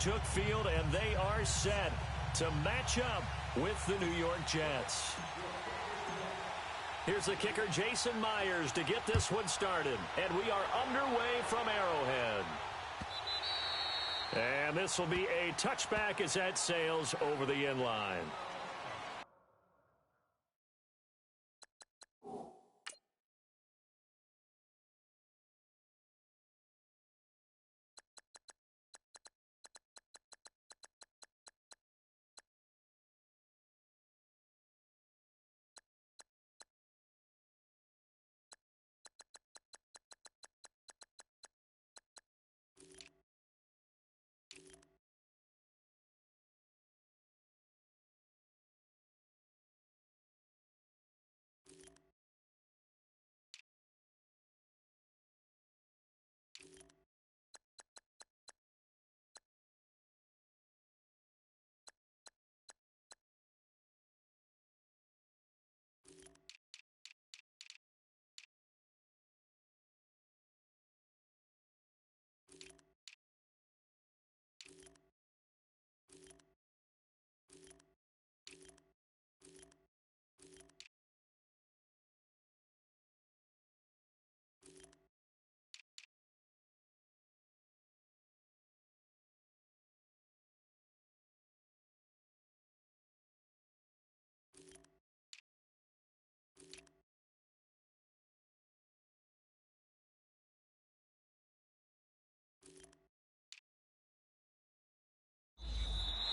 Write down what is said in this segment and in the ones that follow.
took field, and they are set to match up with the New York Jets. Here's the kicker, Jason Myers, to get this one started. And we are underway from Arrowhead. And this will be a touchback as that sails over the end line.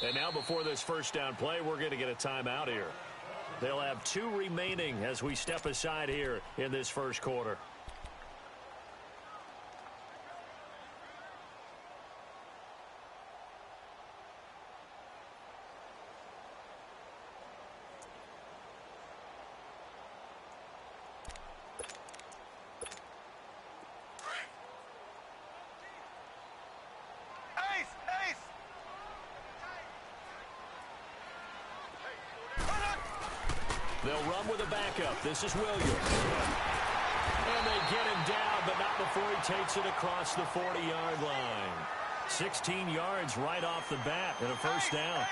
And now before this first down play, we're going to get a timeout here. They'll have 2 remaining as we step aside here in this first quarter. They'll run with a backup. This is Williams. And they get him down, but not before he takes it across the 40-yard line. 16 yards right off the bat and a first down.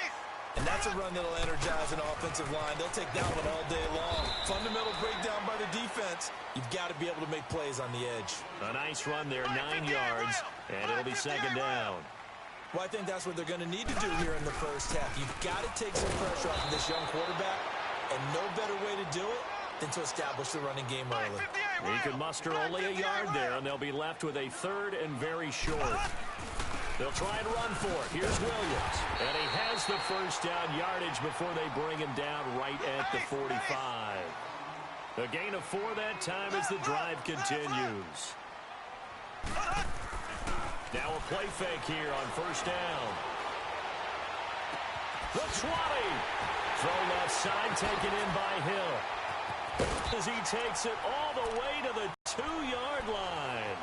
And that's a run that'll energize an offensive line. They'll take that one all day long. Fundamental breakdown by the defense. You've got to be able to make plays on the edge. A nice run there, 9 yards, and it'll be second down. Well, I think that's what they're going to need to do here in the first half. You've got to take some pressure off of this young quarterback. And no better way to do it than to establish the running game early. He can muster only a yard there, and they'll be left with a third and very short. They'll try and run for it. Here's Williams. And he has the first down yardage before they bring him down right at the 45. A gain of 4 that time as the drive continues. Now a play fake here on first down. The 20. Throw left side, taken in by Hill. As he takes it all the way to the 2-yard line.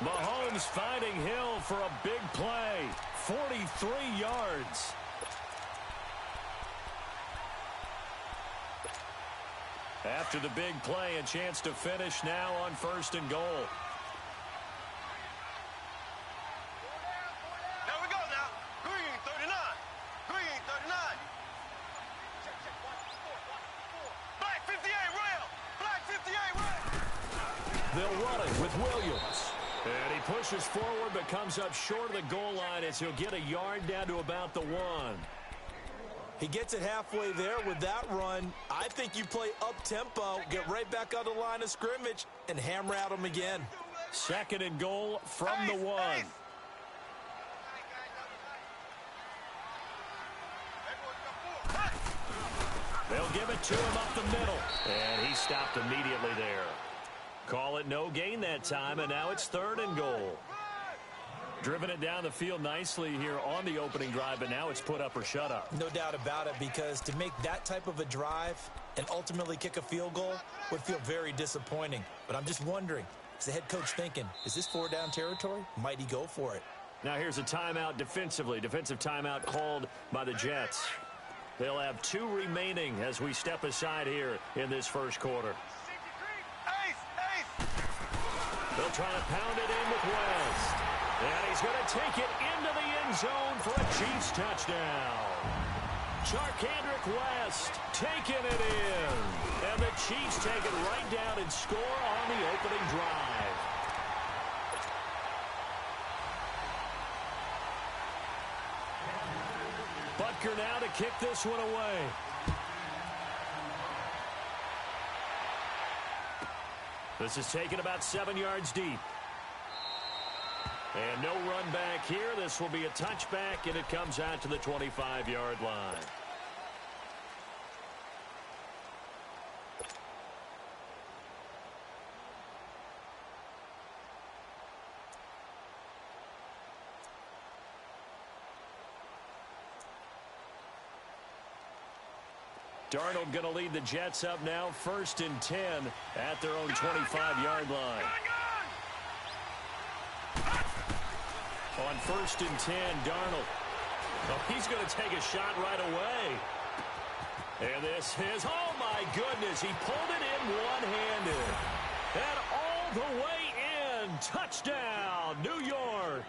Mahomes finding Hill for a big play. 43 yards. After the big play, a chance to finish now on first and goal. They'll run it with Williams. And he pushes forward but comes up short of the goal line as he'll get a yard down to about the 1. He gets it halfway there with that run. I think you play up-tempo, get right back on the line of scrimmage, and hammer at him again. Second and goal from the 1. They'll give it to him up the middle. And he stopped immediately there. Call it no gain that time, and now it's third and goal. Driven it down the field nicely here on the opening drive, but now it's put up or shut up. No doubt about it, because to make that type of a drive and ultimately kick a field goal would feel very disappointing. But I'm just wondering, is the head coach thinking, is this 4-down territory? Might he go for it? Now here's a timeout defensively. Defensive timeout called by the Jets. They'll have 2 remaining as we step aside here in this first quarter. They'll try to pound it in with West. And he's going to take it into the end end zone for a Chiefs touchdown. Charkandrick West taking it in. And the Chiefs take it right down and score on the opening drive. Butker now to kick this one away. This is taken about 7 yards deep. And no run back here. This will be a touchback, and it comes out to the 25-yard line. Darnold going to lead the Jets up now, 1st and 10 at their own 25-yard line. On 1st and 10, Darnold. Oh, he's going to take a shot right away. And this is, oh my goodness, he pulled it in one-handed. And all the way in, touchdown, New York.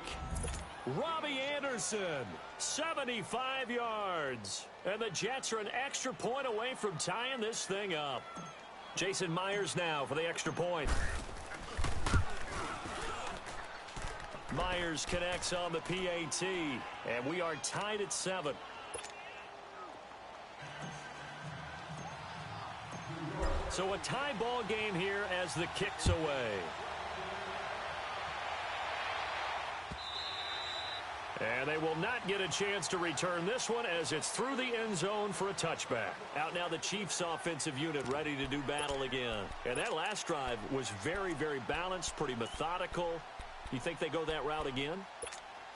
Robbie Anderson, 75 yards. And the Jets are an extra point away from tying this thing up. Jason Myers now for the extra point. Myers connects on the PAT, and we are tied at 7. So a tie ball game here as the kick's away. And they will not get a chance to return this one as it's through the end zone for a touchback. Out now the Chiefs offensive unit ready to do battle again. And that last drive was very, very balanced, pretty methodical. You think they go that route again?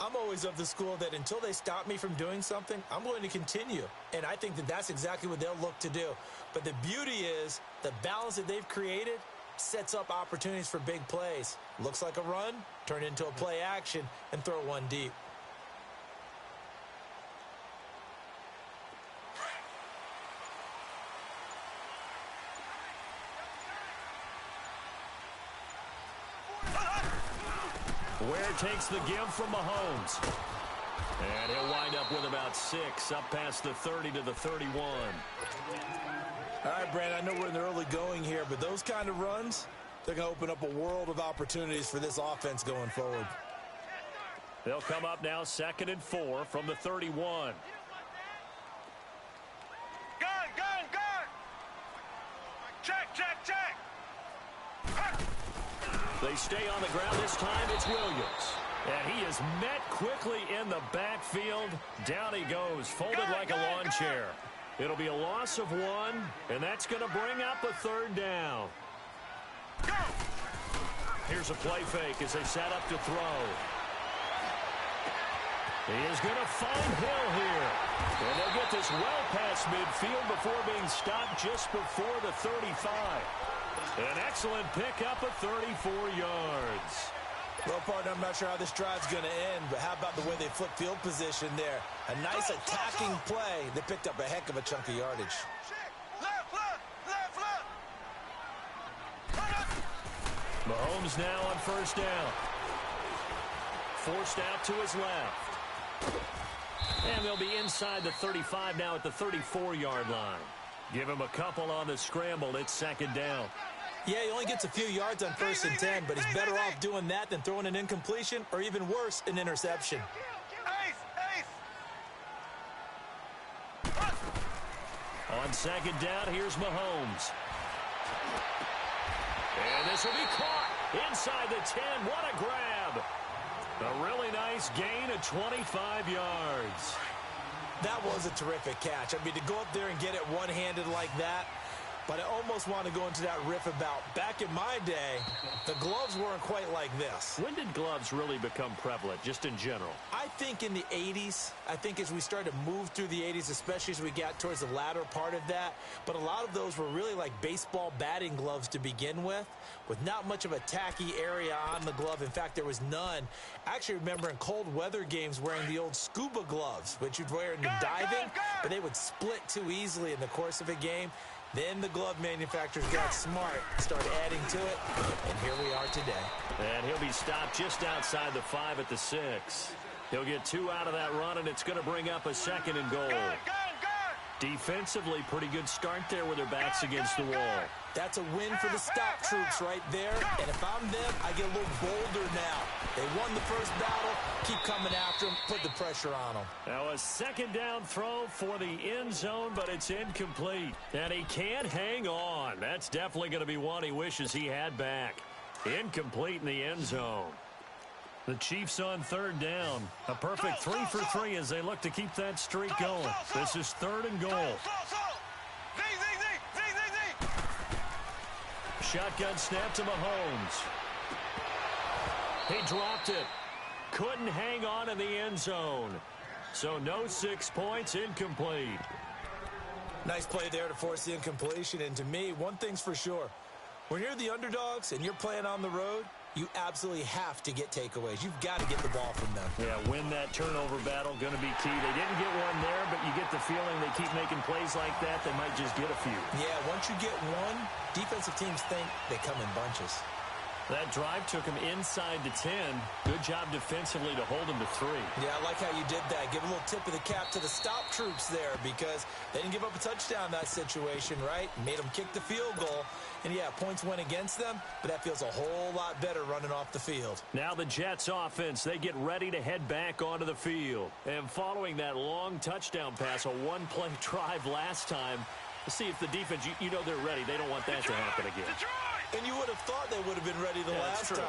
I'm always of the school that until they stop me from doing something, I'm going to continue. And I think that that's exactly what they'll look to do. But the beauty is the balance that they've created sets up opportunities for big plays. Looks like a run, turn into a play action, and throw one deep. Ware takes the give from Mahomes. And he'll wind up with about 6, up past the 30 to the 31. All right, Brandon, I know we're in the early going here, but those kind of runs, they're going to open up a world of opportunities for this offense going forward. They'll come up now 2nd and 4 from the 31. Gun! Check! They stay on the ground this time. It's Williams. And he is met quickly in the backfield. Down he goes, folded like a lawn chair. It'll be a loss of 1, and that's going to bring up a 3rd down. Here's a play fake as they set up to throw. He is going to find Hill here. And they'll get this well past midfield before being stopped just before the 35. An excellent pickup of 34 yards. Well, partner, I'm not sure how this drive's going to end, but how about the way they flip field position there? A nice attacking play. They picked up a heck of a chunk of yardage. Left. Mahomes now on 1st down. Forced out to his left. And they'll be inside the 35 now at the 34-yard line. Give him a couple on the scramble. It's 2nd down. Yeah, he only gets a few yards on 1st and 10, but he's better off doing that than throwing an incompletion or even worse, an interception. On 2nd down, here's Mahomes. And this will be caught inside the 10. What a grab. A really nice gain of 25 yards. That was a terrific catch. I mean, to go up there and get it one-handed like that, but I almost want to go into that riff about back in my day, the gloves weren't quite like this. When did gloves really become prevalent, just in general? I think in the 80s. I think as we started to move through the 80s, especially as we got towards the latter part of that. But a lot of those were really like baseball batting gloves to begin with not much of a tacky area on the glove. In fact, there was none. I actually remember in cold weather games wearing the old scuba gloves, which you'd wear in the diving, but they would split too easily in the course of a game. Then the glove manufacturers got smart, started adding to it, and here we are today. And he'll be stopped just outside the 5 at the 6. He'll get 2 out of that run, and it's going to bring up a 2nd and goal. Gun, gun, gun. Defensively, pretty good start there with their backs against the wall. That's a win for the stop troops right there. And if I'm them, I get a little bolder now. They won the first battle. Keep coming after them. Put the pressure on them. Now a 2nd down throw for the end zone, but it's incomplete. And he can't hang on. That's definitely going to be one he wishes he had back. Incomplete in the end zone. The Chiefs on 3rd down. A perfect 3 for 3 as they look to keep that streak going. This is 3rd and goal. Shotgun snap to Mahomes. He dropped it. Couldn't hang on in the end zone. So no 6 points, incomplete. Nice play there to force the incompletion. And to me, one thing's for sure. When you're the underdogs and you're playing on the road, you absolutely have to get takeaways. You've got to get the ball from them. Yeah, win that turnover battle, going to be key. They didn't get one there, but you get the feeling they keep making plays like that, they might just get a few. Yeah, once you get one, defensive teams think they come in bunches. That drive took him inside to 10. Good job defensively to hold him to 3. Yeah, I like how you did that. Give a little tip of the cap to the stop troops there because they didn't give up a touchdown in that situation, right? Made them kick the field goal. And, yeah, points went against them, but that feels a whole lot better running off the field. Now the Jets offense, they get ready to head back onto the field. And following that long touchdown pass, a one-play drive last time, let's see if the defense, you know they're ready. They don't want that to happen again. And you would have thought they would have been ready the last time.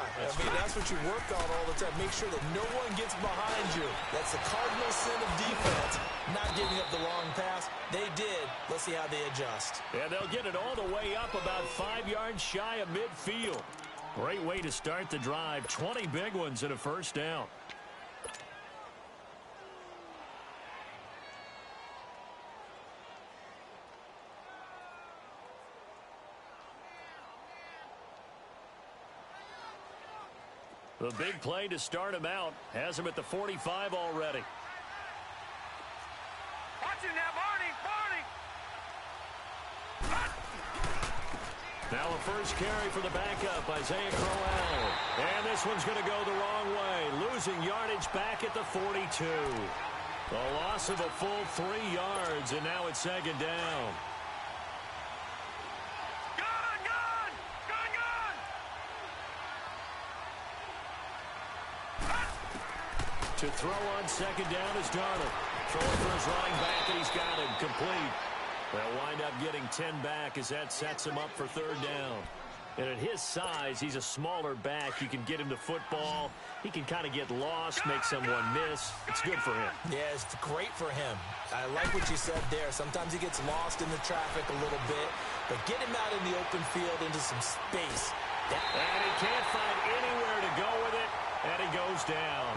That's what you work on all the time. Make sure that no one gets behind you. That's the cardinal sin of defense, not giving up the long pass. They did. Let's see how they adjust. And they'll get it all the way up about 5 yards shy of midfield. Great way to start the drive. 20 big ones and a first down. The big play to start him out has him at the 45 already. Watch him now, Barney, Barney. Now a first carry for the backup, Isaiah Crowell. And this one's going to go the wrong way. Losing yardage back at the 42. A loss of a full 3 yards, and now it's 2nd down. To throw on 2nd down is Darnold. Throwing for his running back, and he's got him complete. They'll wind up getting 10 back as that sets him up for 3rd down. And at his size, he's a smaller back. You can get him the football. He can kind of get lost, make someone miss. It's good for him. Yeah, it's great for him. I like what you said there. Sometimes he gets lost in the traffic a little bit, but get him out in the open field into some space. And he can't find anywhere to go with it, and he goes down.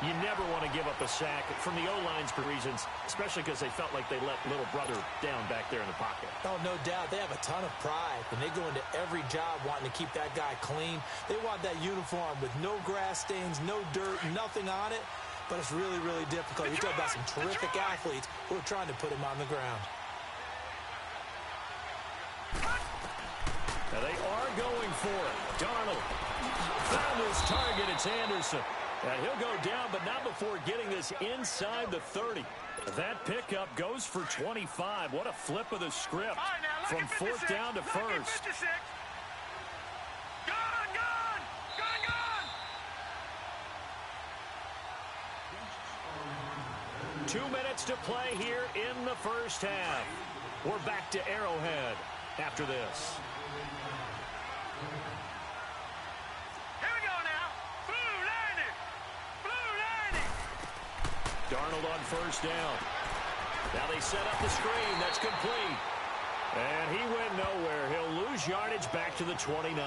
You never want to give up a sack from the O-line's reasons, especially because they felt like they let little brother down back there in the pocket. Oh, no doubt. They have a ton of pride, and they go into every job wanting to keep that guy clean. They want that uniform with no grass stains, no dirt, nothing on it, but it's really, really difficult. You're talking about some terrific athletes who are trying to put him on the ground. Now they are going for it. Darnold found his target. It's Anderson. And he'll go down, but not before getting this inside the 30. That pickup goes for 25. What a flip of the script from 4th down to 1st. Gun, gun, gun, gun. 2 minutes to play here in the first half. We're back to Arrowhead after this. Darnold on 1st down. Now they set up the screen. That's complete. And he went nowhere. He'll lose yardage back to the 29.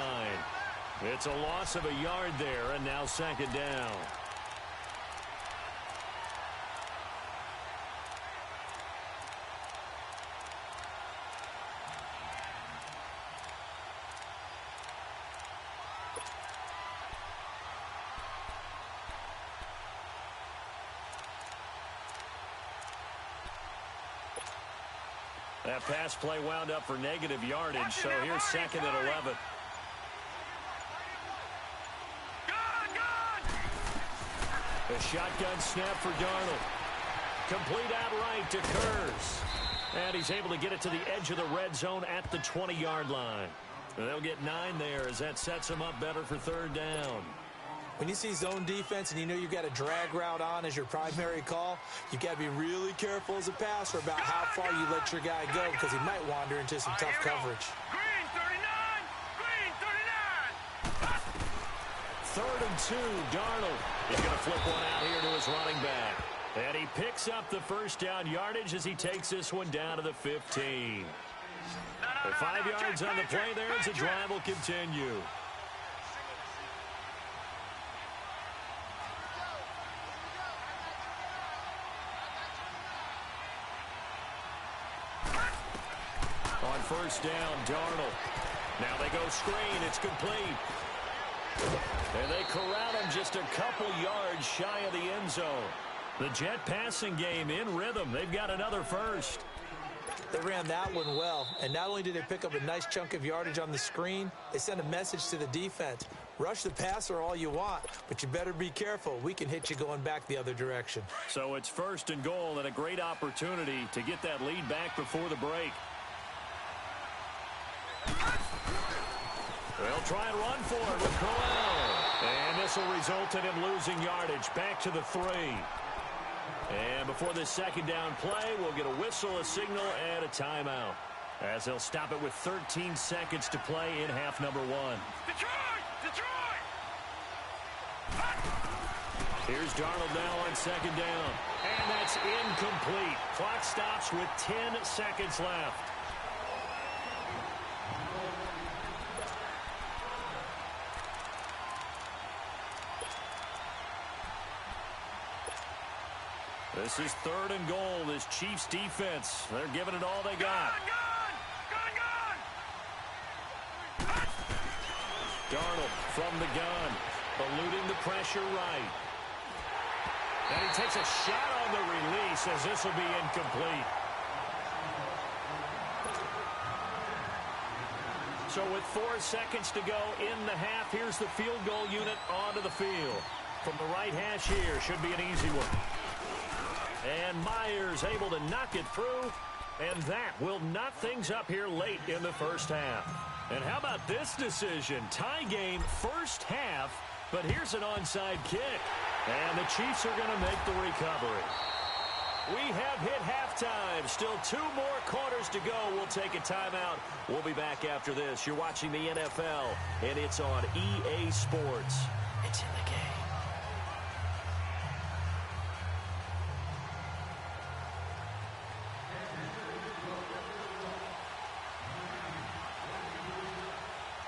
It's a loss of a yard there, and now 2nd down. That pass play wound up for negative yardage, so here's 2nd and 11. A shotgun snap for Darnold. Complete outright to Kurz. And he's able to get it to the edge of the red zone at the 20-yard line. And they'll get 9 there as that sets them up better for third down. When you see zone defense and you know you've got a drag route on as your primary call, you've got to be really careful as a passer about how far you let your guy go because he might wander into some tough coverage. Green 39! Green 39! Third and 2, Darnold. He's going to flip one out here to his running back. And he picks up the first down yardage as he takes this one down to the 15. With 5 yards on the play there as the drive will continue. On first down, Darnold. Now they go screen. It's complete. And they corral him just a couple yards shy of the end zone. The Jet passing game in rhythm. They've got another first. They ran that one well, and not only did they pick up a nice chunk of yardage on the screen, they sent a message to the defense. Rush the passer all you want, but you better be careful. We can hit you going back the other direction. So it's first and goal and a great opportunity to get that lead back before the break. They'll try and run for it with Crowell. And this will result in him losing yardage back to the 3. And before this second down play, we'll get a whistle, a signal, and a timeout. As they'll stop it with 13 seconds to play in half number 1. Detroit! Detroit! Here's Darnold now on second down. And that's incomplete. Clock stops with 10 seconds left. This is third and goal. This Chiefs defense, they're giving it all they got. Darnold from the gun, eluding the pressure right. And he takes a shot on the release as this will be incomplete. So with 4 seconds to go in the half, here's the field goal unit onto the field. From the right hash here, should be an easy one. And Myers able to knock it through, and that will knot things up here late in the first half. And how about this decision? Tie game first half, but here's an onside kick. And the Chiefs are going to make the recovery. We have hit halftime. Still 2 more quarters to go. We'll take a timeout. We'll be back after this. You're watching the NFL, and it's on EA Sports. It's in the game.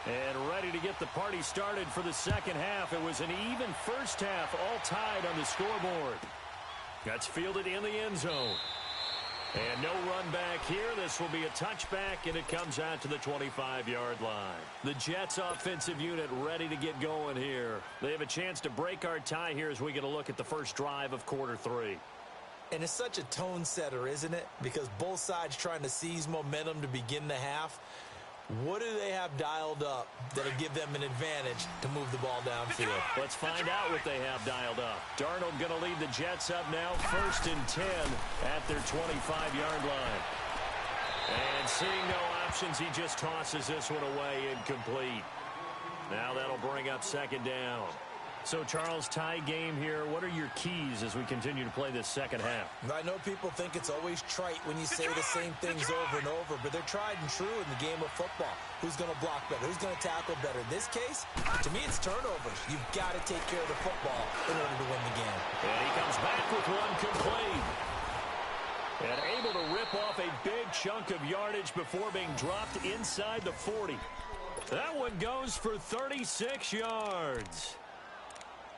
And ready to get the party started for the second half. It was an even first half, all tied on the scoreboard. That's fielded in the end zone. And no run back here. This will be a touchback, and it comes out to the 25-yard line. The Jets offensive unit ready to get going here. They have a chance to break our tie here as we get a look at the first drive of quarter 3. And it's such a tone setter, isn't it? Because both sides trying to seize momentum to begin the half. What do they have dialed up that'll give them an advantage to move the ball downfield? Let's find out what they have dialed up. Darnold going to lead the Jets up now, 1st and 10 at their 25-yard line. And seeing no options, he just tosses this one away incomplete. Now that'll bring up second down. So, Charles, tie game here. What are your keys as we continue to play this second half? I know people think it's always trite when you say the same things over and over, but they're tried and true in the game of football. Who's going to block better? Who's going to tackle better? In this case, to me, it's turnovers. You've got to take care of the football in order to win the game. And he comes back with one complete. And able to rip off a big chunk of yardage before being dropped inside the 40. That one goes for 36 yards.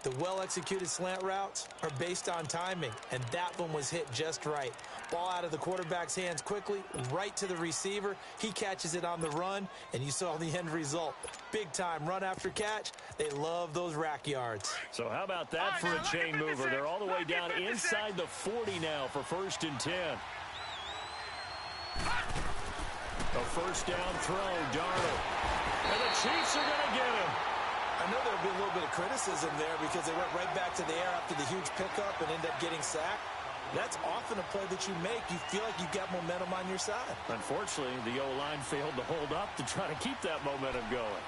The well-executed slant routes are based on timing, and that one was hit just right. Ball out of the quarterback's hands quickly, right to the receiver. He catches it on the run, and you saw the end result. Big-time run after catch. They love those rack yards. So how about that for a chain mover? They're all the way down inside the 40 now for 1st and 10. A first down throw, Darnold. And the Chiefs are going to get him. I know there'll be a little bit of criticism there because they went right back to the air after the huge pickup and ended up getting sacked. That's often a play that you make. You feel like you've got momentum on your side. Unfortunately, the O-line failed to hold up to try to keep that momentum going.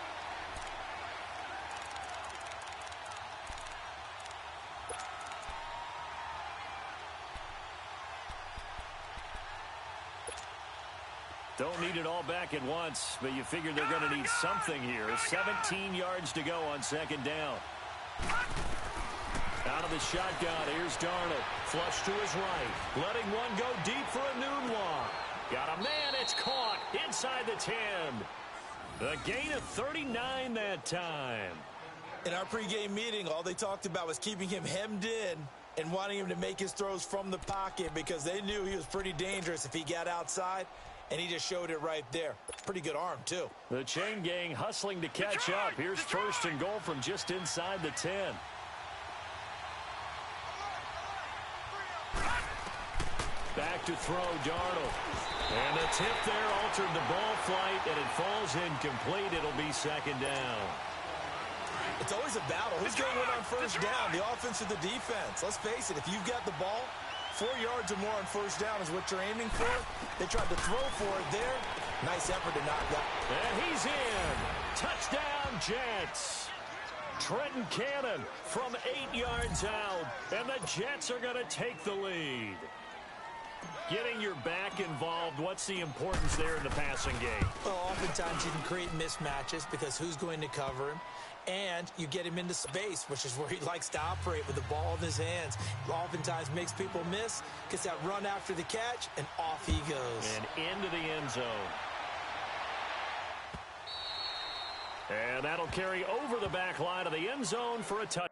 Don't need it all back at once, but you figure they're going to need something here. 17 yards to go on second down. Out of the shotgun, here's Darnold. Flush to his right. Letting one go deep for a noon walk. Got a man, it's caught inside the 10. A gain of 39 that time. In our pregame meeting, all they talked about was keeping him hemmed in and wanting him to make his throws from the pocket because they knew he was pretty dangerous if he got outside. And he just showed it right there. Pretty good arm, too. The chain gang hustling to catch up. Here's first and goal from just inside the 10. Back to throw, Darnold. And the tip there altered the ball flight, and it falls incomplete. It'll be second down. It's always a battle. Who's going to win on first down, the offense or the defense? Let's face it, if you've got the ball, 4 yards or more on first down is what you're aiming for. They tried to throw for it there. Nice effort to knock that. And he's in. Touchdown, Jets. Trenton Cannon from 8 yards out. And the Jets are going to take the lead. Getting your back involved, what's the importance there in the passing game? Well, oftentimes you can create mismatches because who's going to cover him? And you get him into space, which is where he likes to operate with the ball in his hands. Oftentimes makes people miss, gets that run after the catch, and off he goes. And into the end zone. And that'll carry over the back line of the end zone for a touchdown.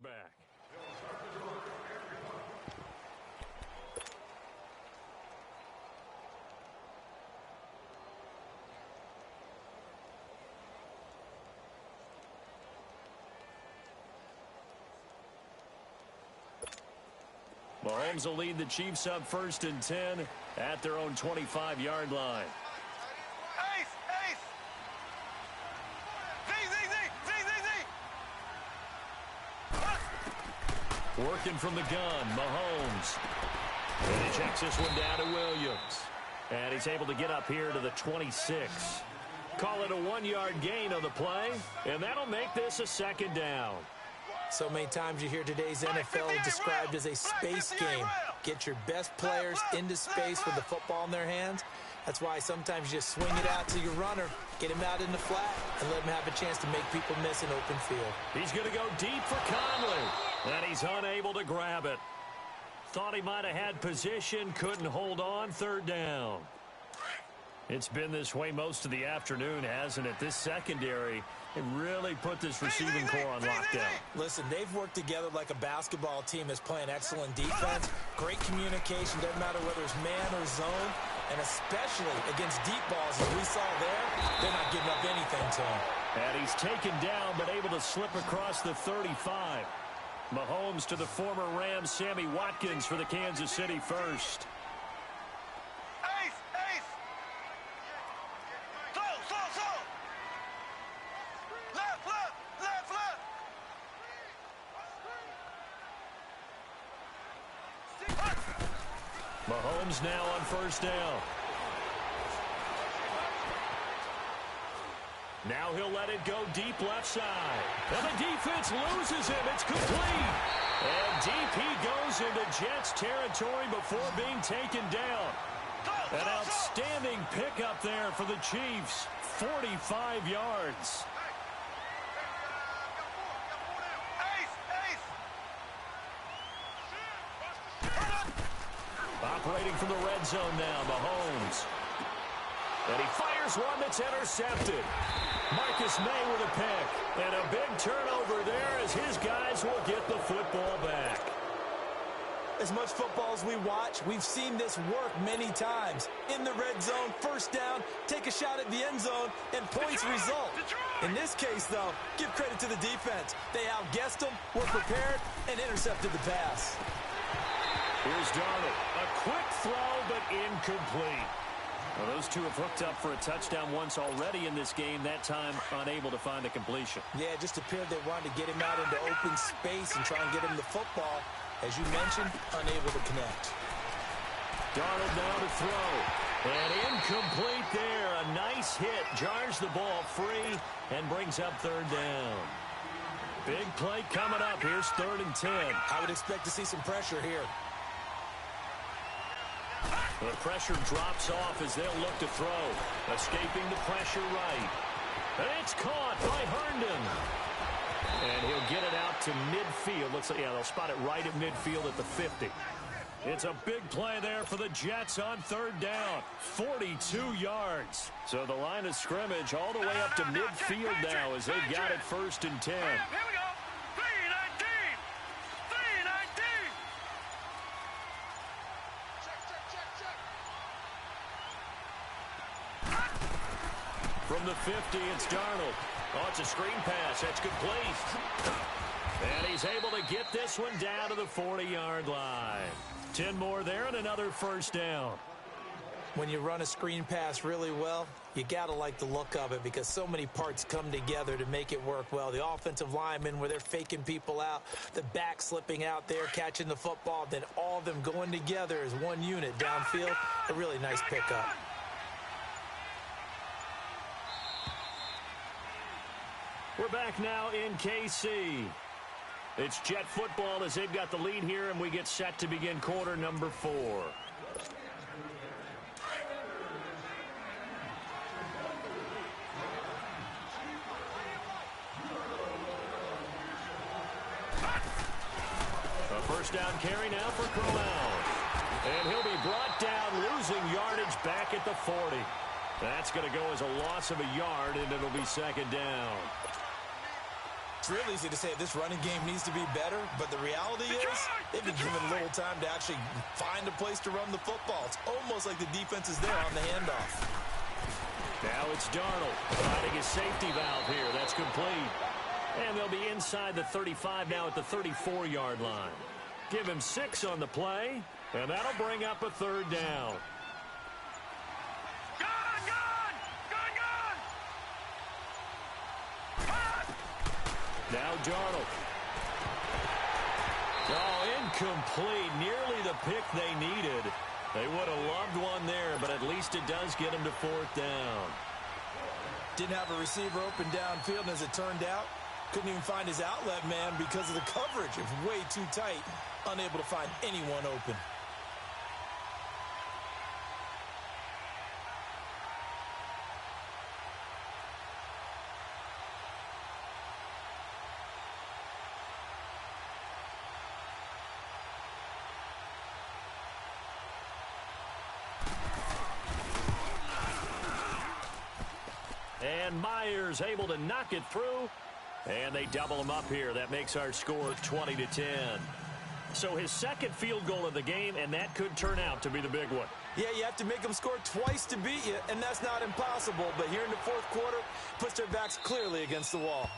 Back. Mahomes will lead the Chiefs up first and 10 at their own 25-yard line. Ace! Ace! Z! Working from the gun, Mahomes. And he checks this one down to Williams. And he's able to get up here to the 26. Call it a 1-yard gain on the play, and that'll make this a second down. So many times you hear today's NFL described as a space game. Get your best players into space with the football in their hands. That's why sometimes you just swing it out to your runner, get him out in the flat, and let him have a chance to make people miss an open field. He's going to go deep for Conley, and he's unable to grab it. Thought he might have had position, couldn't hold on, third down. It's been this way most of the afternoon, hasn't it? This secondary, it really put this receiving core on lockdown. Listen, they've worked together like a basketball team that's playing excellent defense. Great communication, doesn't matter whether it's man or zone. And especially against deep balls, as we saw there, they're not giving up anything to him. And he's taken down, but able to slip across the 35. Mahomes to the former Rams, Sammy Watkins for the Kansas City first. Ace, ace. Slow. Left. Mahomes now on first down. Now he'll let it go deep left side. And the defense loses him. It's complete. And deep he goes into Jets territory before being taken down. An outstanding pickup there for the Chiefs. 45 yards. Operating from the red zone now, Mahomes. And he fires one that's intercepted. Marcus May with a pick. And a big turnover there as his guys will get the football back. As much football as we watch, we've seen this work many times. In the red zone, first down, take a shot at the end zone, and points result. In this case, though, give credit to the defense. They outguessed them, were prepared, and intercepted the pass. Here's Darnold. A quick throw, but incomplete. Well, those two have hooked up for a touchdown once already in this game, that time unable to find a completion. Yeah, it just appeared they wanted to get him out into open space and try and get him the football. As you mentioned, unable to connect. Darnold now to throw. And incomplete there. A nice hit. Jars the ball free and brings up third down. Big play coming up. Here's 3rd and 10. I would expect to see some pressure here. The pressure drops off as they'll look to throw. Escaping the pressure right. And it's caught by Herndon. And he'll get it out to midfield. Looks like, yeah, they'll spot it right at midfield at the 50. It's a big play there for the Jets on 3rd down. 42 yards. So the line of scrimmage all the way up to midfield now as they've got it 1st and 10. Here we go. 319. 319. From the 50, it's Darnold. Oh, it's a screen pass. That's complete. And he's able to get this one down to the 40-yard line. 10 more there and another first down. When you run a screen pass really well, you got to like the look of it because so many parts come together to make it work well. The offensive linemen where they're faking people out, the back slipping out there, catching the football, then all of them going together as one unit downfield. A really nice pickup. We're back now in KC. It's Jet football as they've got the lead here, and we get set to begin quarter number 4. A first down carry now for Crowell. And he'll be brought down, losing yardage back at the 40. That's going to go as a loss of a yard, and it'll be 2nd down. It's real easy to say this running game needs to be better, but the reality is they've been given little time to actually find a place to run the football. It's almost like the defense is there on the handoff. Now it's Darnold finding his safety valve here. That's complete. And they'll be inside the 35 now at the 34-yard line. Give him 6 on the play, and that'll bring up a 3rd down. Now Darnold. Oh, incomplete. Nearly the pick they needed. They would have loved one there, but at least it does get them to 4th down. Didn't have a receiver open downfield, and as it turned out, couldn't even find his outlet man because of the coverage. It was way too tight, unable to find anyone open. And Myers able to knock it through. And they double him up here. That makes our score 20-10. So his second field goal of the game, and that could turn out to be the big one. Yeah, you have to make them score twice to beat you, and that's not impossible. But here in the fourth quarter, puts their backs clearly against the wall.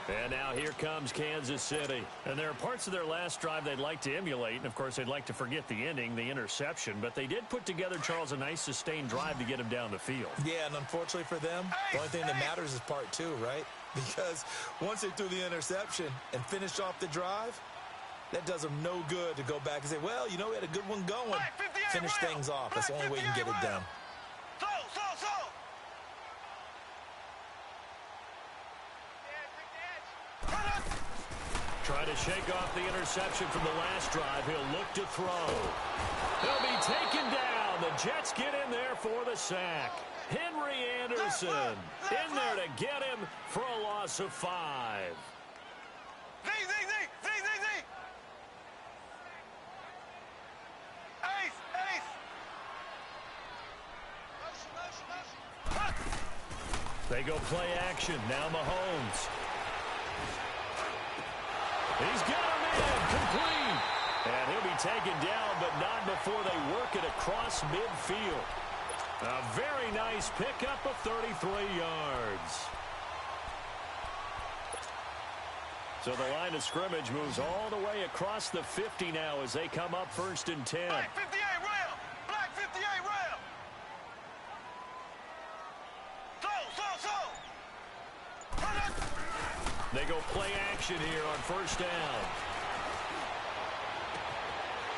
And now here comes Kansas City. And there are parts of their last drive they'd like to emulate. And, of course, they'd like to forget the ending, the interception. But they did put together, Charles, a nice sustained drive to get him down the field. Yeah, and unfortunately for them, the only thing that matters is part two, right? Because once they threw the interception and finished off the drive, that does them no good to go back and say, well, you know, we had a good one going. Finish things off. That's the only way you can get it done. Trying to shake off the interception from the last drive. He'll look to throw. He'll be taken down. The Jets get in there for the sack. Henry Anderson in there to get him for a loss of 5. They go play action. Now Mahomes. He's got him in, complete. And he'll be taken down, but not before they work it across midfield. A very nice pickup of 33 yards. So the line of scrimmage moves all the way across the 50 now as they come up 1st and 10. Black 58 rail! Black 58 rail! They go play action here on 1st down.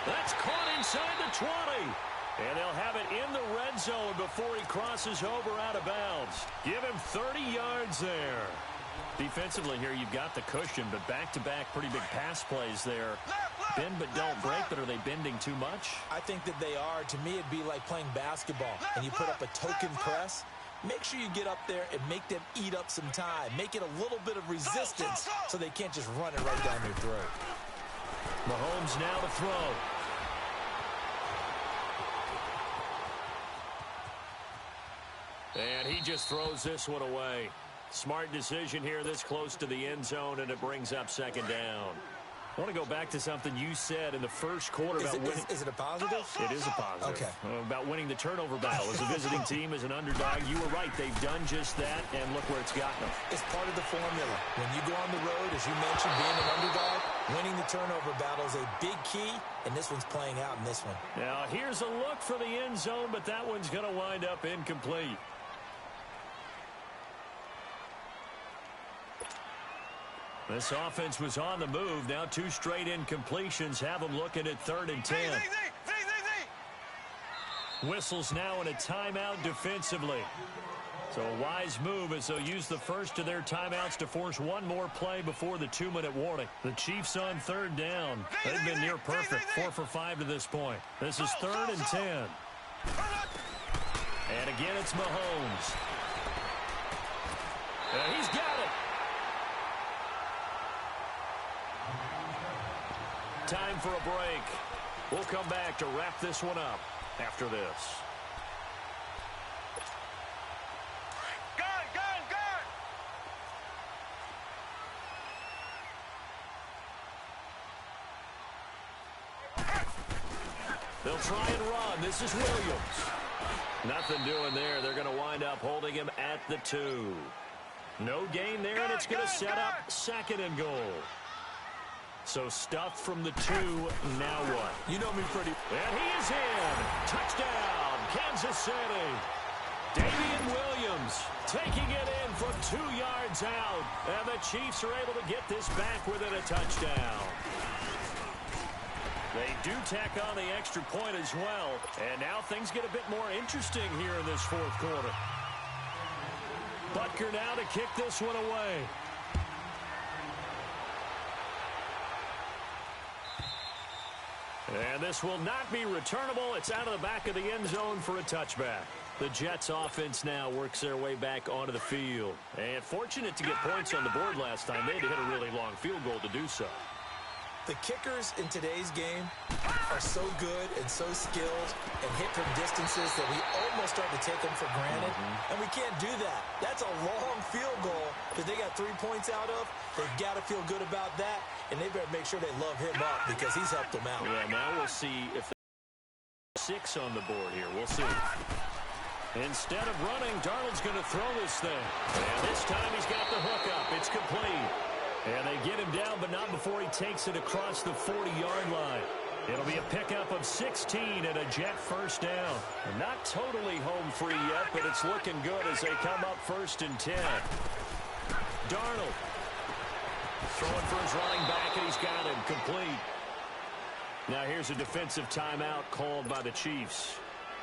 That's caught inside the 20. And they'll have it in the red zone before he crosses over out of bounds. Give him 30 yards there. Defensively here, you've got the cushion, but back-to-back pretty big pass plays there. Bend but don't break, but are they bending too much? I think that they are. To me, it'd be like playing basketball, and you put up a token press. Make sure you get up there and make them eat up some time. Make it a little bit of resistance so they can't just run it right down their throat. Mahomes now to throw. And he just throws this one away. Smart decision here this close to the end zone, and it brings up 2nd down. I want to go back to something you said in the first quarter about winning. Is it a positive? It is a positive. Okay. About winning the turnover battle. As a visiting team, as an underdog, you were right. They've done just that, and look where it's gotten them. It's part of the formula. When you go on the road, as you mentioned, being an underdog, winning the turnover battle is a big key, and this one's playing out in this one. Now, here's a look for the end zone, but that one's going to wind up incomplete. This offense was on the move. Now 2 straight incompletions have them looking at 3rd and 10. Whistles now in a timeout defensively. So a wise move as they'll use the first of their timeouts to force one more play before the 2-minute warning. The Chiefs on 3rd down. They've been near perfect, 4 for 5 to this point. This is 3rd and 10. And again, it's Mahomes. He's got it. Time for a break. We'll come back to wrap this one up after this. They'll try and run. This is Williams. Nothing doing there. They're going to wind up holding him at the 2. No gain there, and it's going to set up 2nd and goal. So stuffed from the 2, now what? You know me pretty. And he is in. Touchdown, Kansas City. Damian Williams taking it in from 2 yards out. And the Chiefs are able to get this back within a touchdown. They do tack on the extra point as well. And now things get a bit more interesting here in this fourth quarter. Butker now to kick this one away. And this will not be returnable. It's out of the back of the end zone for a touchback. The Jets offense now works their way back onto the field. And fortunate to get points on the board last time. They had to hit a really long field goal to do so. The kickers in today's game are so good and so skilled and hit from distances that we almost start to take them for granted. And we can't do that. That's a long field goal that they got 3 points out of. They've got to feel good about that, and they better make sure they love him up because he's helped them out. Yeah, now we'll see if there's 6 on the board here. We'll see. Instead of running, Darnold's going to throw this thing. And this time he's got the hook up. It's complete. And they get him down, but not before he takes it across the 40-yard line. It'll be a pickup of 16 and a Jet first down. Not totally home free yet, but it's looking good as they come up 1st and 10. Darnold throwing for his running back, and he's got him complete. Now here's a defensive timeout called by the Chiefs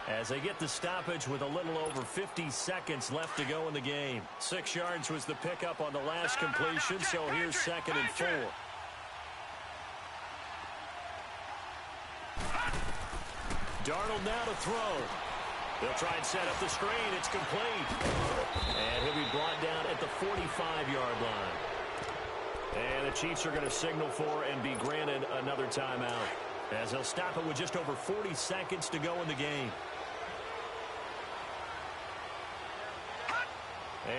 as they get the stoppage with a little over 50 seconds left to go in the game. 6 yards was the pickup on the last completion, so here's 2nd and 4. Darnold now to throw. They'll try and set up the screen. It's complete. And he'll be brought down at the 45-yard line. And the Chiefs are going to signal for and be granted another timeout as they'll stop it with just over 40 seconds to go in the game.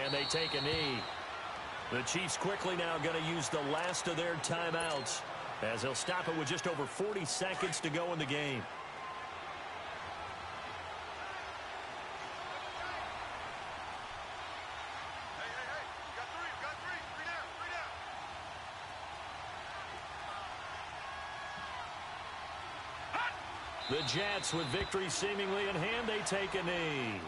And they take a knee. The Chiefs quickly now going to use the last of their timeouts as they'll stop it with just over 40 seconds to go in the game. The Jets, with victory seemingly in hand, they take a knee.